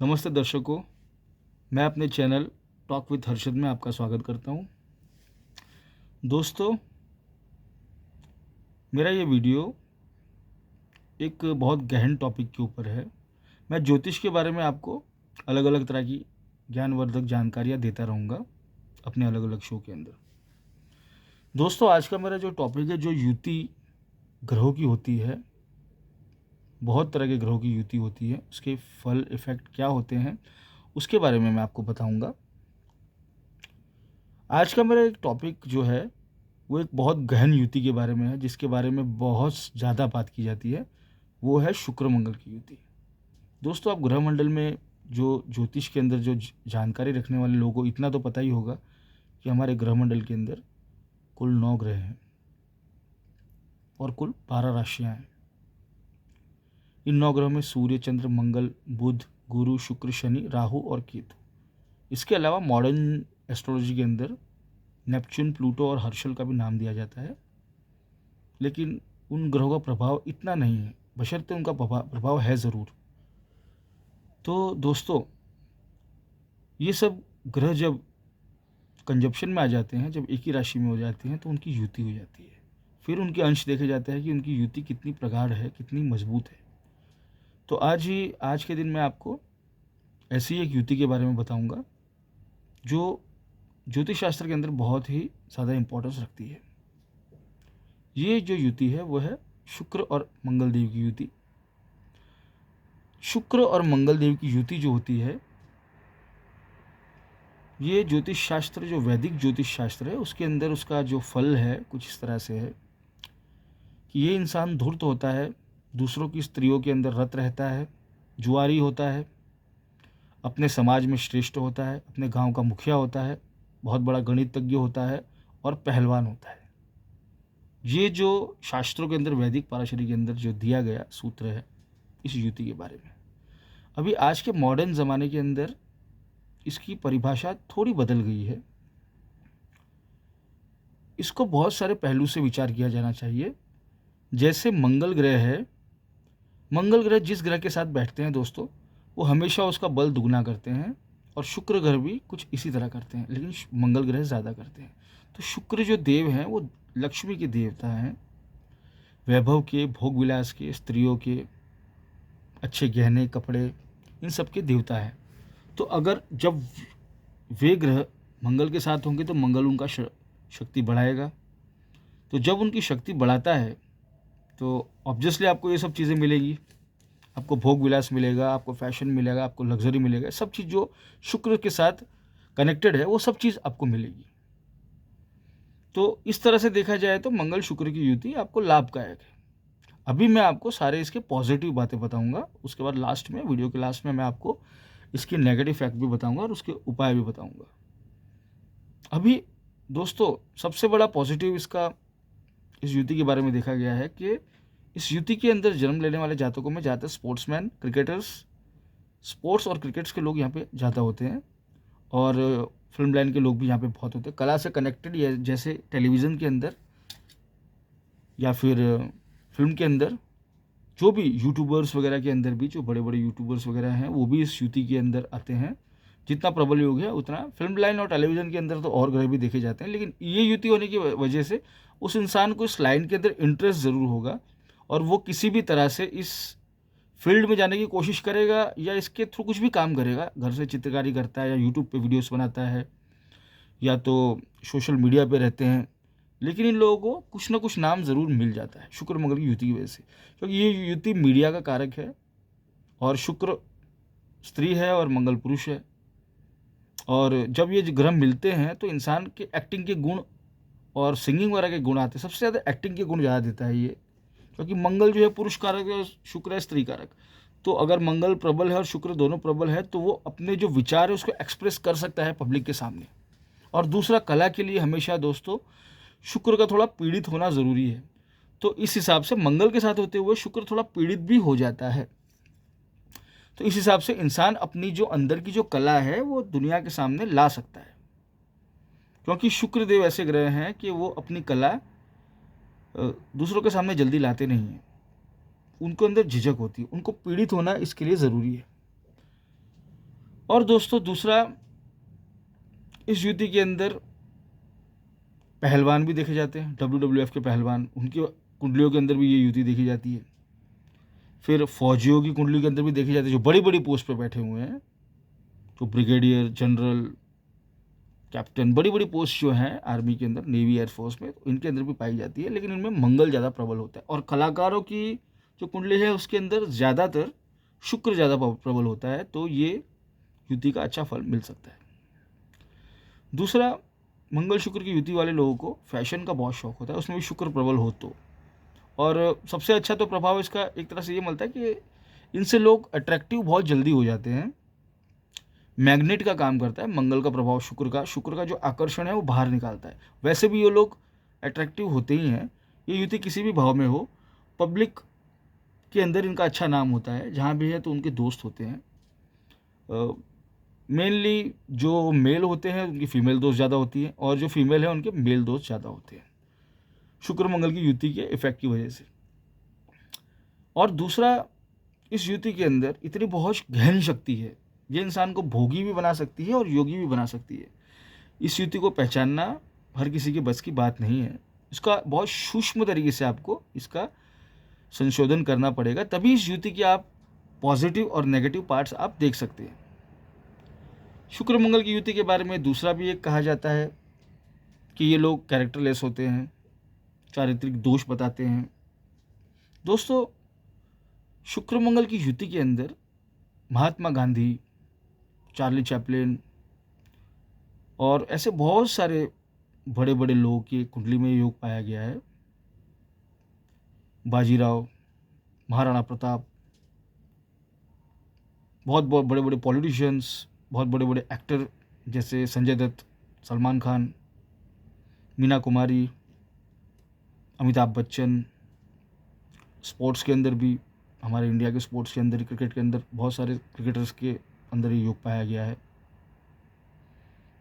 नमस्ते दर्शकों, मैं अपने चैनल टॉक विद हर्षद में आपका स्वागत करता हूं। दोस्तों, मेरा ये वीडियो एक बहुत गहन टॉपिक के ऊपर है। मैं ज्योतिष के बारे में आपको अलग अलग तरह की ज्ञानवर्धक जानकारियाँ देता रहूँगा अपने अलग अलग शो के अंदर। दोस्तों, आज का मेरा जो टॉपिक है, जो युति ग्रहों की होती है, बहुत तरह के ग्रहों की युति होती है, उसके फल इफ़ेक्ट क्या होते हैं, उसके बारे में मैं आपको बताऊंगा। आज का मेरा एक टॉपिक जो है वो एक बहुत गहन युति के बारे में है, जिसके बारे में बहुत ज़्यादा बात की जाती है। वो है शुक्र मंगल की युति। दोस्तों, आप ग्रह मंडल में जो ज्योतिष के अंदर जो जानकारी रखने वाले लोगों को इतना तो पता ही होगा कि हमारे ग्रह मंडल के अंदर कुल 9 ग्रह हैं और कुल 12 राशियाँ हैं। इन 9 ग्रहों में सूर्य, चंद्र, मंगल, बुध, गुरु, शुक्र, शनि, राहु और केतु। इसके अलावा मॉडर्न एस्ट्रोलॉजी के अंदर नेपच्यून, प्लूटो और हर्शल का भी नाम दिया जाता है, लेकिन उन ग्रहों का प्रभाव इतना नहीं है, बशर्ते उनका प्रभाव है ज़रूर। तो दोस्तों, ये सब ग्रह जब कंजप्शन में आ जाते हैं, जब एक ही राशि में हो जाते हैं, तो उनकी युति हो जाती है। फिर उनके अंश देखे जाते हैं कि उनकी युति कितनी प्रगाढ़ है, कितनी मजबूत है। तो आज के दिन मैं आपको ऐसी एक युति के बारे में बताऊंगा जो ज्योतिष शास्त्र के अंदर बहुत ही ज़्यादा इम्पोर्टेंस रखती है। ये जो युति है वो है शुक्र और मंगल देव की युति। शुक्र और मंगल देव की युति जो होती है, ये ज्योतिष शास्त्र, जो वैदिक ज्योतिष शास्त्र है, उसके अंदर उसका जो फल है कुछ इस तरह से है कि ये इंसान धूर्त होता है, दूसरों की स्त्रियों के अंदर रत रहता है, जुआरी होता है, अपने समाज में श्रेष्ठ होता है, अपने गांव का मुखिया होता है, बहुत बड़ा गणितज्ञ होता है और पहलवान होता है। ये जो शास्त्रों के अंदर, वैदिक पाराशरी के अंदर जो दिया गया सूत्र है इस युति के बारे में, अभी आज के मॉडर्न ज़माने के अंदर इसकी परिभाषा थोड़ी बदल गई है। इसको बहुत सारे पहलू से विचार किया जाना चाहिए। जैसे मंगल ग्रह है, मंगल ग्रह जिस ग्रह के साथ बैठते हैं दोस्तों, वो हमेशा उसका बल दुगना करते हैं, और शुक्र ग्रह भी कुछ इसी तरह करते हैं, लेकिन मंगल ग्रह ज़्यादा करते हैं। तो शुक्र जो देव हैं वो लक्ष्मी के देवता हैं, वैभव के, भोग विलास के, स्त्रियों के, अच्छे गहने कपड़े, इन सब के देवता हैं। तो अगर जब वे ग्रह मंगल के साथ होंगे तो मंगल उनका शक्ति बढ़ाएगा। तो जब उनकी शक्ति बढ़ाता है तो ऑब्वियसली आपको ये सब चीज़ें मिलेगी, आपको भोग विलास मिलेगा, आपको फैशन मिलेगा, आपको लग्जरी मिलेगा। सब चीज़ जो शुक्र के साथ कनेक्टेड है वो सब चीज़ आपको मिलेगी। तो इस तरह से देखा जाए तो मंगल शुक्र की युति आपको लाभदायक है। अभी मैं आपको सारे इसके पॉजिटिव बातें बताऊंगा, उसके बाद लास्ट में, वीडियो के लास्ट में, मैं आपको इसकी नेगेटिव फैक्ट भी बताऊंगा और उसके उपाय भी बताऊंगा। अभी दोस्तों, सबसे बड़ा पॉजिटिव इसका इस युति के बारे में देखा गया है कि इस युति के अंदर जन्म लेने वाले जातकों में ज़्यादातर स्पोर्ट्समैन, क्रिकेटर्स, स्पोर्ट्स और क्रिकेट्स के लोग यहाँ पे ज़्यादा होते हैं, और फिल्म लाइन के लोग भी यहाँ पे बहुत होते हैं। कला से कनेक्टेड, जैसे टेलीविज़न के अंदर या फिर फिल्म के अंदर, जो भी यूट्यूबर्स वगैरह के अंदर भी, जो बड़े बड़े यूट्यूबर्स वगैरह हैं, वो भी इस युति के अंदर आते हैं। जितना प्रबल योग है उतना फिल्म लाइन और टेलीविज़न के अंदर तो और ग्रह भी देखे जाते हैं, लेकिन ये युति होने की वजह से उस इंसान को इस लाइन के अंदर इंटरेस्ट ज़रूर होगा, और वो किसी भी तरह से इस फील्ड में जाने की कोशिश करेगा या इसके थ्रू कुछ भी काम करेगा। घर से चित्रकारी करता है, या यूट्यूब पे वीडियोस बनाता है, या तो सोशल मीडिया पे रहते हैं, लेकिन इन लोगों को कुछ ना कुछ नाम ज़रूर मिल जाता है शुक्र मंगल की युति की वजह से, क्योंकि ये युति मीडिया का कारक है, और शुक्र स्त्री है और मंगल पुरुष है। और जब ये ग्रह मिलते हैं तो इंसान के एक्टिंग के गुण और सिंगिंग वगैरह के गुण आते हैं। सबसे ज़्यादा एक्टिंग के गुण ज़्यादा देता है ये, क्योंकि मंगल जो है पुरुष कारक है, शुक्र है स्त्री कारक। तो अगर मंगल प्रबल है और शुक्र दोनों प्रबल है तो वो अपने जो विचार है उसको एक्सप्रेस कर सकता है पब्लिक के सामने। और दूसरा, कला के लिए हमेशा दोस्तों शुक्र का थोड़ा पीड़ित होना ज़रूरी है। तो इस हिसाब से मंगल के साथ होते हुए शुक्र थोड़ा पीड़ित भी हो जाता है। तो इस हिसाब से इंसान अपनी जो अंदर की जो कला है वो दुनिया के सामने ला सकता है, क्योंकि शुक्र देव ऐसे ग्रह हैं कि वो अपनी कला दूसरों के सामने जल्दी लाते नहीं हैं। उनको अंदर झिझक होती है, उनको पीड़ित होना इसके लिए ज़रूरी है। और दोस्तों दूसरा, इस युति के अंदर पहलवान भी देखे जाते हैं, WWF के पहलवान, उनकी कुंडलियों के अंदर भी ये युति देखी जाती है। फिर फौजियों की कुंडली के अंदर भी देखी जाती है, जो बड़ी बड़ी पोस्ट पर बैठे हुए हैं, जो ब्रिगेडियर जनरल, कैप्टन, बड़ी बड़ी पोस्ट जो हैं आर्मी के अंदर, नेवी एयरफोर्स में, तो इनके अंदर भी पाई जाती है, लेकिन इनमें मंगल ज़्यादा प्रबल होता है। और कलाकारों की जो कुंडली है उसके अंदर ज़्यादातर शुक्र ज़्यादा प्रबल होता है, तो ये युति का अच्छा फल मिल सकता है। दूसरा, मंगल शुक्र की युति वाले लोगों को फैशन का बहुत शौक होता है, उसमें भी शुक्र प्रबल हो तो। और सबसे अच्छा तो प्रभाव इसका एक तरह से ये मिलता है कि इनसे लोग अट्रैक्टिव बहुत जल्दी हो जाते हैं। मैग्नेट का काम करता है मंगल का प्रभाव, शुक्र का जो आकर्षण है वो बाहर निकालता है। वैसे भी ये लोग अट्रैक्टिव होते ही हैं, ये युति किसी भी भाव में हो, पब्लिक के अंदर इनका अच्छा नाम होता है, जहाँ भी है तो उनके दोस्त होते हैं। मेनली जो मेल होते हैं उनकी फीमेल दोस्त ज़्यादा होती है, और जो फीमेल है उनके मेल दोस्त ज़्यादा होते हैं, शुक्र मंगल की युति के इफेक्ट की वजह से। और दूसरा, इस युति के अंदर इतनी बहुत गहन शक्ति है, ये इंसान को भोगी भी बना सकती है और योगी भी बना सकती है। इस युति को पहचानना हर किसी के बस की बात नहीं है, इसका बहुत सूक्ष्म तरीके से आपको इसका संशोधन करना पड़ेगा, तभी इस युति के आप पॉजिटिव और नेगेटिव पार्ट्स आप देख सकते हैं। शुक्र मंगल की युति के बारे में दूसरा भी एक कहा जाता है कि ये लोग कैरेक्टरलेस होते हैं, चारित्रिक दोष बताते हैं। दोस्तों, शुक्र मंगल की युति के अंदर महात्मा गांधी, चार्ली चैपलिन और ऐसे बहुत सारे बड़े बड़े लोगों की कुंडली में योग पाया गया है। बाजीराव, महाराणा प्रताप, बहुत बहुत बड़े बड़े पॉलिटिशियंस, बहुत बड़े बड़े एक्टर जैसे संजय दत्त, सलमान खान, मीना कुमारी, अमिताभ बच्चन। स्पोर्ट्स के अंदर भी, हमारे इंडिया के स्पोर्ट्स के अंदर, क्रिकेट के अंदर बहुत सारे क्रिकेटर्स के अंदर ये योग पाया गया है।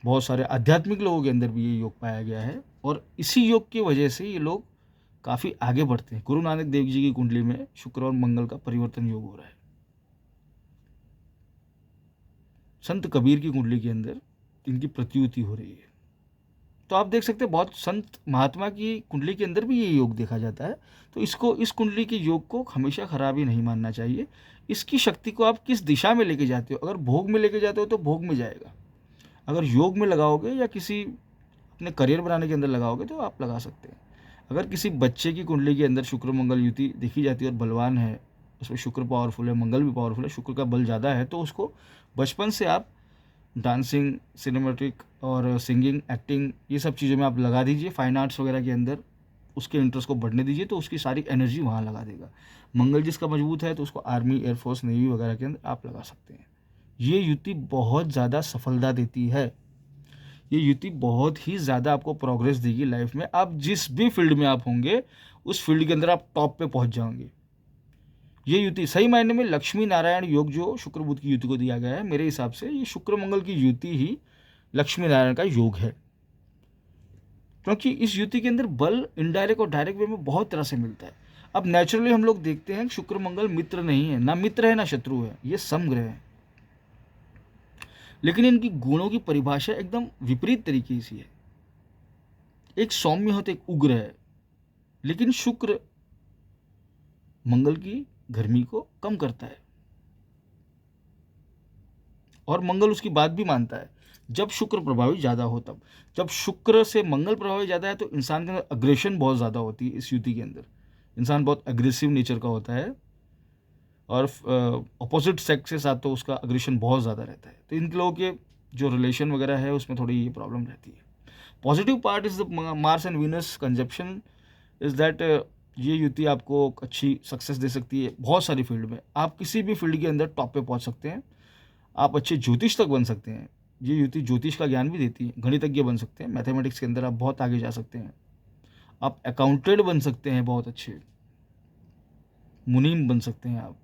बहुत सारे आध्यात्मिक लोगों के अंदर भी ये योग पाया गया है, और इसी योग की वजह से ये लोग काफ़ी आगे बढ़ते हैं। गुरु नानक देव जी की कुंडली में शुक्र और मंगल का परिवर्तन योग हो रहा है। संत कबीर की कुंडली के अंदर इनकी प्रत्युति हो रही है। तो आप देख सकते हैं बहुत संत महात्मा की कुंडली के अंदर भी ये योग देखा जाता है। तो इस कुंडली के योग को हमेशा खराब ही नहीं मानना चाहिए। इसकी शक्ति को आप किस दिशा में लेके जाते हो, अगर भोग में लेके जाते हो तो भोग में जाएगा, अगर योग में लगाओगे या किसी अपने करियर बनाने के अंदर लगाओगे तो आप लगा सकते हैं। अगर किसी बच्चे की कुंडली के अंदर शुक्र मंगल युति देखी जाती है और बलवान है, उसमें शुक्र पावरफुल है, मंगल भी पावरफुल है, शुक्र का बल ज़्यादा है, तो उसको बचपन से आप डांसिंग, सिनेमेटिक और सिंगिंग, एक्टिंग, ये सब चीज़ों में आप लगा दीजिए, फाइन आर्ट्स वगैरह के अंदर उसके इंटरेस्ट को बढ़ने दीजिए, तो उसकी सारी एनर्जी वहाँ लगा देगा। मंगल जिसका मजबूत है तो उसको आर्मी, एयरफोर्स, नेवी वगैरह के अंदर आप लगा सकते हैं। ये युति बहुत ज़्यादा सफलता देती है, ये युति बहुत ही ज़्यादा आपको प्रोग्रेस देगी लाइफ में। आप जिस भी फील्ड में आप होंगे उस फील्ड के अंदर आप टॉप पे पहुंच जाओगे। ये युति सही मायने में लक्ष्मी नारायण योग जो शुक्र बुध की युति को दिया गया है, मेरे हिसाब से ये शुक्र मंगल की युति ही लक्ष्मी नारायण का योग है, क्योंकि इस युति के अंदर बल इनडायरेक्ट और डायरेक्ट वे में बहुत तरह से मिलता है। अब नेचुरली हम लोग देखते हैं शुक्र मंगल मित्र नहीं है, ना मित्र है ना शत्रु है, ये समग्रह है, लेकिन इनकी गुणों की परिभाषा एकदम विपरीत तरीके से है। एक सौम्य है तो एक उग्र है, लेकिन शुक्र मंगल की गर्मी को कम करता है और मंगल उसकी बात भी मानता है। जब शुक्र प्रभावी ज़्यादा हो तब, जब शुक्र से मंगल प्रभावी ज़्यादा है तो इंसान के अंदर अग्रेशन बहुत ज़्यादा होती है। इस युति के अंदर इंसान बहुत अग्रेसिव नेचर का होता है और अपोजिट सेक्स के साथ तो उसका अग्रेशन बहुत ज़्यादा रहता है। तो इन लोगों के जो रिलेशन वगैरह है उसमें थोड़ी ये प्रॉब्लम रहती है। Positive part is the Mars and Venus consumption is that ये युति आपको अच्छी सक्सेस दे सकती है बहुत सारी फील्ड में। आप किसी भी फील्ड के अंदर टॉप पे पहुंच सकते हैं, आप अच्छे ज्योतिष तक बन सकते हैं। ये युति ज्योतिष का ज्ञान भी देती है, गणितज्ञ बन सकते हैं, मैथमेटिक्स के अंदर आप बहुत आगे जा सकते हैं, आप अकाउंटेंट बन सकते हैं, बहुत अच्छे मुनीम बन सकते हैं, आप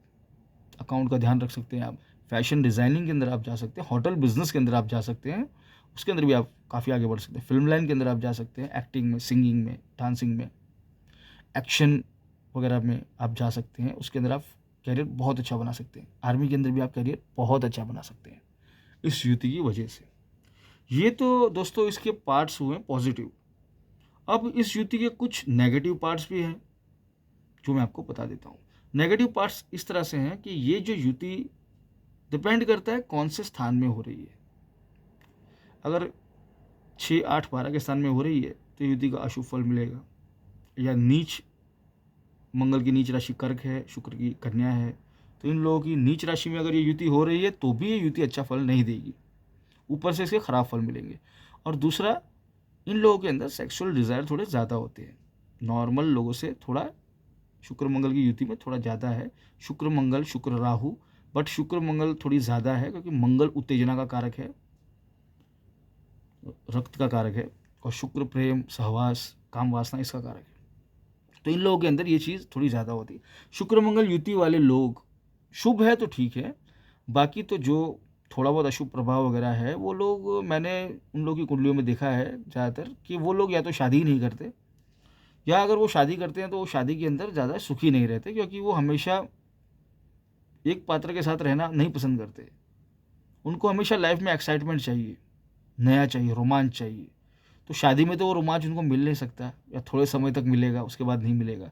अकाउंट का ध्यान रख सकते हैं, आप फैशन डिज़ाइनिंग के अंदर आप जा सकते हैं, होटल बिजनेस के अंदर आप जा सकते हैं, उसके अंदर भी आप काफ़ी आगे बढ़ सकते हैं, फिल्म लाइन के अंदर आप जा सकते हैं, एक्टिंग में, सिंगिंग में, डांसिंग में, एक्शन वगैरह में आप जा सकते हैं। उसके अंदर आप कैरियर बहुत अच्छा बना सकते हैं। आर्मी के अंदर भी आप कैरियर बहुत अच्छा बना सकते हैं। इस युति की वजह से। ये तो दोस्तों इसके पार्ट्स हुए पॉजिटिव। अब इस युति के कुछ नेगेटिव पार्ट्स भी हैं जो मैं आपको बता देता हूँ। नेगेटिव पार्ट्स इस तरह से हैं कि ये जो युति डिपेंड करता है कौन से स्थान में हो रही है। अगर 6, 8, 12 के स्थान में हो रही है तो युति का अशुभ फल मिलेगा। या नीच, मंगल की नीच राशि कर्क है, शुक्र की कन्या है, तो इन लोगों की नीच राशि में अगर ये युति हो रही है तो भी ये युति अच्छा फल नहीं देगी, ऊपर से इसके खराब फल मिलेंगे। और दूसरा, इन लोगों के अंदर सेक्सुअल डिज़ायर थोड़े ज़्यादा होते हैं, नॉर्मल लोगों से थोड़ा शुक्र मंगल की युति में थोड़ा ज़्यादा है। शुक्र मंगल, शुक्र राहु, बट शुक्र मंगल थोड़ी ज़्यादा है क्योंकि मंगल उत्तेजना का कारक है, रक्त का कारक है, और शुक्र प्रेम, सहवास, काम वासना इसका कारक है। तो इन लोगों के अंदर ये चीज़ थोड़ी ज़्यादा होती है। शुक्र मंगल युति वाले लोग, शुभ है तो ठीक है, बाकी तो जो थोड़ा बहुत अशुभ प्रभाव वगैरह है वो लोग, मैंने उन लोगों की कुंडलियों में देखा है ज़्यादातर कि वो लोग या तो शादी ही नहीं करते, या अगर वो शादी करते हैं तो वो शादी के अंदर ज़्यादा सुखी नहीं रहते, क्योंकि वो हमेशा एक पात्र के साथ रहना नहीं पसंद करते। उनको हमेशा लाइफ में एक्साइटमेंट चाहिए, नया चाहिए, रोमांच चाहिए। तो शादी में तो वो रोमांच उनको मिल नहीं सकता, या थोड़े समय तक मिलेगा, उसके बाद नहीं मिलेगा।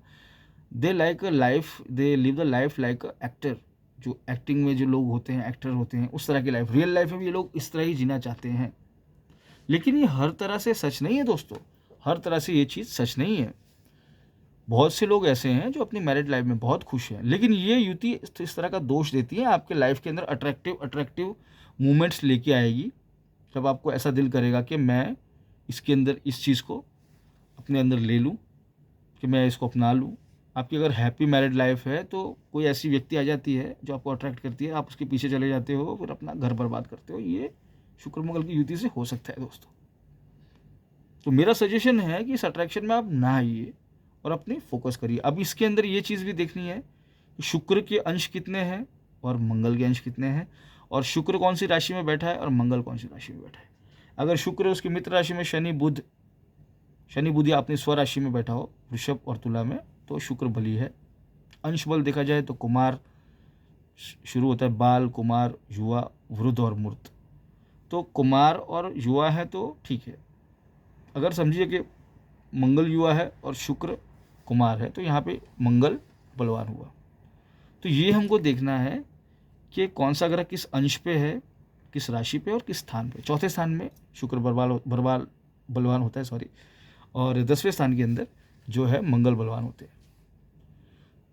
They like a life, they live the life like a actor. जो एक्टिंग में जो लोग होते हैं, एक्टर होते हैं, उस तरह की लाइफ, रियल लाइफ में भी ये लोग इस तरह ही जीना चाहते हैं। लेकिन ये हर तरह से सच नहीं है दोस्तों, हर तरह से ये चीज़ सच नहीं है। बहुत से लोग ऐसे हैं जो अपनी मैरिड लाइफ में बहुत खुश हैं, लेकिन ये युति इस तरह का दोष देती है, आपके लाइफ के अंदर अट्रैक्टिव अट्रैक्टिव मूवमेंट्स लेके आएगी। जब आपको ऐसा दिल करेगा कि मैं इसके अंदर इस चीज़ को अपने अंदर ले लूँ, कि मैं इसको अपना लूँ। आपकी अगर हैप्पी मैरिड लाइफ है तो कोई ऐसी व्यक्ति आ जाती है जो आपको अट्रैक्ट करती है, आप उसके पीछे चले जाते हो, फिर अपना घर बर्बाद करते हो। ये शुक्र मंगल की युति से हो सकता है दोस्तों। तो मेरा सजेशन है कि इस अट्रैक्शन में आप ना आइए और अपनी फोकस करिए। अब इसके अंदर ये चीज़ भी देखनी है कि शुक्र के अंश कितने हैं और मंगल के अंश कितने हैं, और शुक्र कौन सी राशि में बैठा है और मंगल कौन सी राशि में बैठा है। अगर शुक्र उसकी मित्र राशि में शनि बुध या अपनी स्वराशि में बैठा हो, वृषभ और तुला में, तो शुक्र बली है। अंश बल देखा जाए तो कुमार शुरू होता है, बाल, कुमार, युवा, वृद्ध और मूर्त। तो कुमार और युवा है तो ठीक है। अगर समझिए कि मंगल युवा है और शुक्र कुमार है, तो यहाँ पे मंगल बलवान हुआ। तो ये हमको देखना है कि कौन सा ग्रह किस अंश पे है, किस राशि पे और किस स्थान पे। चौथे स्थान में शुक्र बलवान होता है, सॉरी, और 10वें स्थान के अंदर जो है मंगल बलवान होते हैं।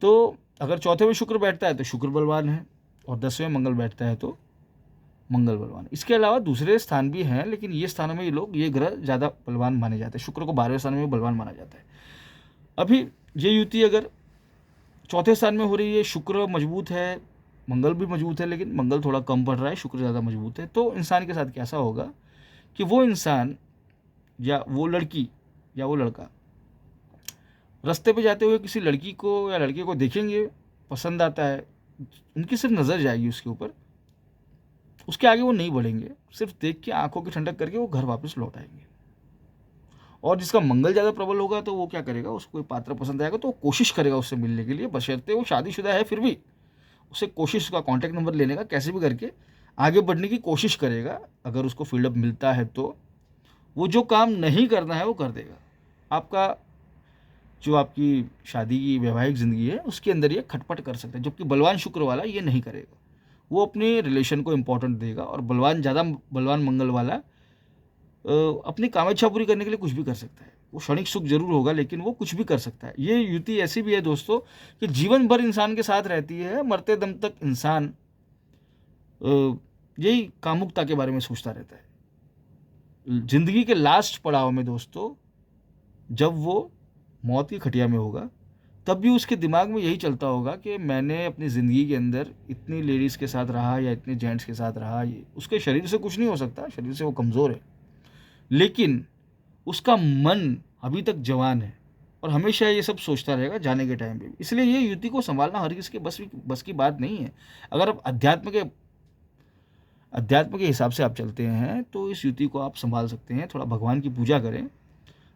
तो अगर चौथे में शुक्र बैठता है तो शुक्र बलवान है, और 10वें मंगल बैठता है तो मंगल बलवान। इसके अलावा दूसरे स्थान भी हैं, लेकिन ये स्थानों में ये ग्रह ज़्यादा बलवान माने जाते हैं। शुक्र को 12वें स्थान में बलवान माना जाता है। अभी ये युति अगर चौथे स्थान में हो रही है, शुक्र मजबूत है, मंगल भी मजबूत है, लेकिन मंगल थोड़ा कम पड़ रहा है, शुक्र ज़्यादा मजबूत है, तो इंसान के साथ कैसा होगा कि वो इंसान या वो लड़की या वो लड़का रास्ते पे जाते हुए किसी लड़की को या लड़के को देखेंगे, पसंद आता है, उनकी सिर्फ नज़र जाएगी उसके ऊपर, उसके आगे वो नहीं बढ़ेंगे, सिर्फ देख के आंखों की ठंडक करके वो घर वापस लौट आएंगे। और जिसका मंगल ज़्यादा प्रबल होगा तो वो क्या करेगा, उसको कोई पात्र पसंद आएगा तो वो कोशिश करेगा उससे मिलने के लिए, बशर्ते वो शादीशुदा है फिर भी उसे कोशिश, उसका कॉन्टैक्ट नंबर लेने का, कैसे भी करके आगे बढ़ने की कोशिश करेगा। अगर उसको फील्डअप मिलता है तो वो जो काम नहीं करना है वो कर देगा। आपका जो आपकी शादी की वैवाहिक ज़िंदगी है उसके अंदर ये खटपट कर सकता है, जबकि बलवान शुक्र वाला ये नहीं करेगा। वो अपने रिलेशन को इम्पोर्टेंट देगा, और ज़्यादा बलवान मंगल वाला अपनी कामेच्छा पूरी करने के लिए कुछ भी कर सकता है। वो क्षणिक सुख जरूर होगा, लेकिन वो कुछ भी कर सकता है। ये युति ऐसी भी है दोस्तों कि जीवन भर इंसान के साथ रहती है, मरते दम तक इंसान यही कामुकता के बारे में सोचता रहता है। जिंदगी के लास्ट पड़ाव में दोस्तों, जब वो मौत की खटिया में होगा, तब भी उसके दिमाग में यही चलता होगा कि मैंने अपनी ज़िंदगी के अंदर इतनी लेडीज़ के साथ रहा या इतने जेंट्स के साथ रहा। ये उसके शरीर से कुछ नहीं हो सकता, शरीर से वो कमज़ोर है, लेकिन उसका मन अभी तक जवान है और हमेशा ये सब सोचता रहेगा जाने के टाइम पे भी। इसलिए ये युति को संभालना हर किसी के बस की बात नहीं है। अगर आप अध्यात्म के हिसाब से आप चलते हैं तो इस युति को आप संभाल सकते हैं। थोड़ा भगवान की पूजा करें,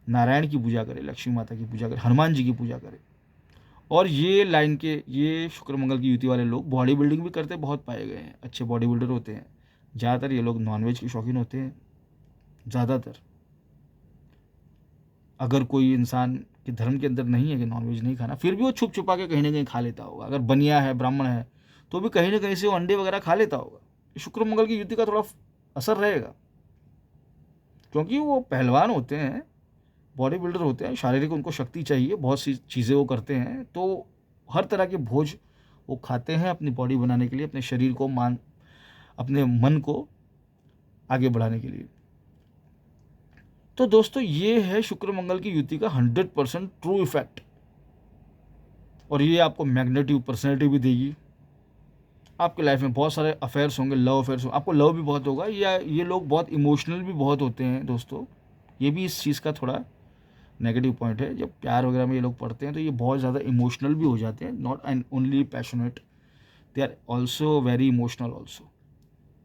नारायण की पूजा करें, लक्ष्मी माता की पूजा करें, हनुमान जी की पूजा करें। और ये लाइन के, ये शुक्र मंगल की युति वाले लोग बॉडी बिल्डिंग भी करते बहुत पाए गए हैं, अच्छे बॉडी बिल्डर होते हैं, ज़्यादातर ये लोग नॉनवेज के शौकीन होते हैं। ज़्यादातर अगर कोई इंसान के धर्म के अंदर नहीं है कि नॉनवेज नहीं खाना, फिर भी वो छुप छुपा के कहीं ना कहीं खा लेता होगा। अगर बनिया है, ब्राह्मण है, तो भी कहीं ना कहीं से वो अंडे वगैरह खा लेता होगा। शुक्र मंगल की युति का थोड़ा असर रहेगा, क्योंकि वो पहलवान होते हैं, बॉडी बिल्डर होते हैं, शारीरिक उनको शक्ति चाहिए, बहुत सी चीज़ें वो करते हैं, तो हर तरह के भोज वो खाते हैं अपनी बॉडी बनाने के लिए, अपने शरीर को अपने मन को आगे बढ़ाने के लिए। तो दोस्तों ये है शुक्र मंगल की युति का 100% ट्रू इफेक्ट, और ये आपको मैग्नेटिव पर्सनैलिटी भी देगी। आपके लाइफ में बहुत सारे अफेयर्स होंगे, लव अफेयर्स होंगे, आपको लव भी बहुत होगा, या ये लोग बहुत इमोशनल भी बहुत होते हैं दोस्तों। ये भी इस चीज़ का थोड़ा नेगेटिव पॉइंट है। जब प्यार वगैरह में ये लोग पढ़ते हैं तो ये बहुत ज़्यादा इमोशनल भी हो जाते हैं, not and only passionate, they are also very emotional also.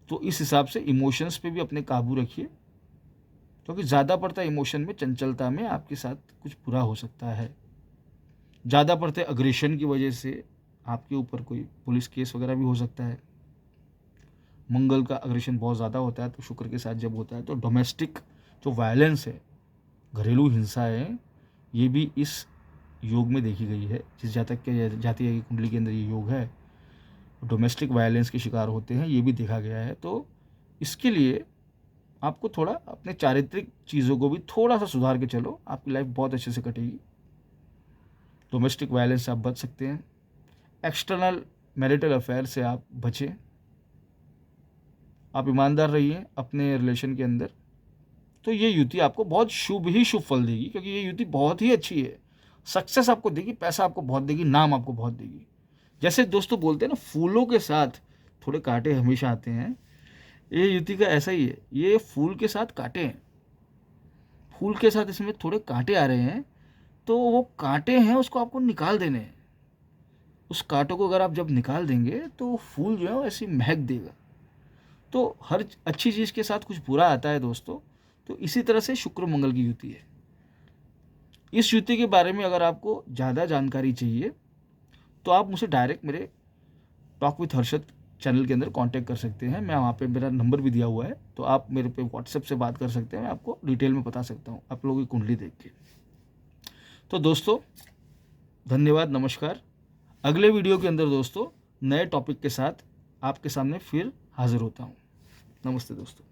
तो इस हिसाब से इमोशंस पे भी अपने काबू रखिए, क्योंकि ज़्यादा पड़ता इमोशन में, चंचलता में आपके साथ कुछ बुरा हो सकता है। ज़्यादा पड़ते अग्रेशन की वजह से आपके ऊपर कोई पुलिस केस वगैरह भी हो सकता है। मंगल का अग्रेशन बहुत ज़्यादा होता है, तो शुक्र के साथ जब होता है तो डोमेस्टिक जो वायलेंस है, घरेलू हिंसा है, ये भी इस योग में देखी गई है। जिस जातक के जातीय की कुंडली के अंदर ये योग है, डोमेस्टिक वायलेंस के शिकार होते हैं, ये भी देखा गया है। तो इसके लिए आपको थोड़ा अपने चारित्रिक चीज़ों को भी थोड़ा सा सुधार के चलो, आपकी लाइफ बहुत अच्छे से कटेगी। डोमेस्टिक वायलेंस से आप बच सकते हैं, एक्सटर्नल मैरिटल अफेयर से आप बचें, आप ईमानदार रहिए अपने रिलेशन के अंदर। तो ये युति आपको बहुत शुभ ही शुभ फल देगी, क्योंकि ये युति बहुत ही अच्छी है। सक्सेस आपको देगी, पैसा आपको बहुत देगी, नाम आपको बहुत देगी। जैसे दोस्तों बोलते हैं ना, फूलों के साथ थोड़े कांटे हमेशा आते हैं, ये युति का ऐसा ही है। ये फूल के साथ कांटे हैं, फूल के साथ इसमें थोड़े कांटे आ रहे हैं, तो वो कांटे हैं उसको आपको निकाल देने हैं। उस कांटों को अगर आप जब निकाल देंगे तो फूल जो है वो ऐसी महक देगा। तो हर अच्छी चीज़ के साथ कुछ बुरा आता है दोस्तों। तो इसी तरह से शुक्र मंगल की युति है। इस युति के बारे में अगर आपको ज़्यादा जानकारी चाहिए तो आप मुझे डायरेक्ट मेरे टॉक विथ हर्षद चैनल के अंदर कांटेक्ट कर सकते हैं। मैं वहाँ पे मेरा नंबर भी दिया हुआ है, तो आप मेरे पे व्हाट्सएप से बात कर सकते हैं। मैं आपको डिटेल में बता सकता हूँ आप लोगों की कुंडली देख के। तो दोस्तों धन्यवाद, नमस्कार। अगले वीडियो के अंदर दोस्तों नए टॉपिक के साथ आपके सामने फिर हाजिर होता हूँ। नमस्ते दोस्तों।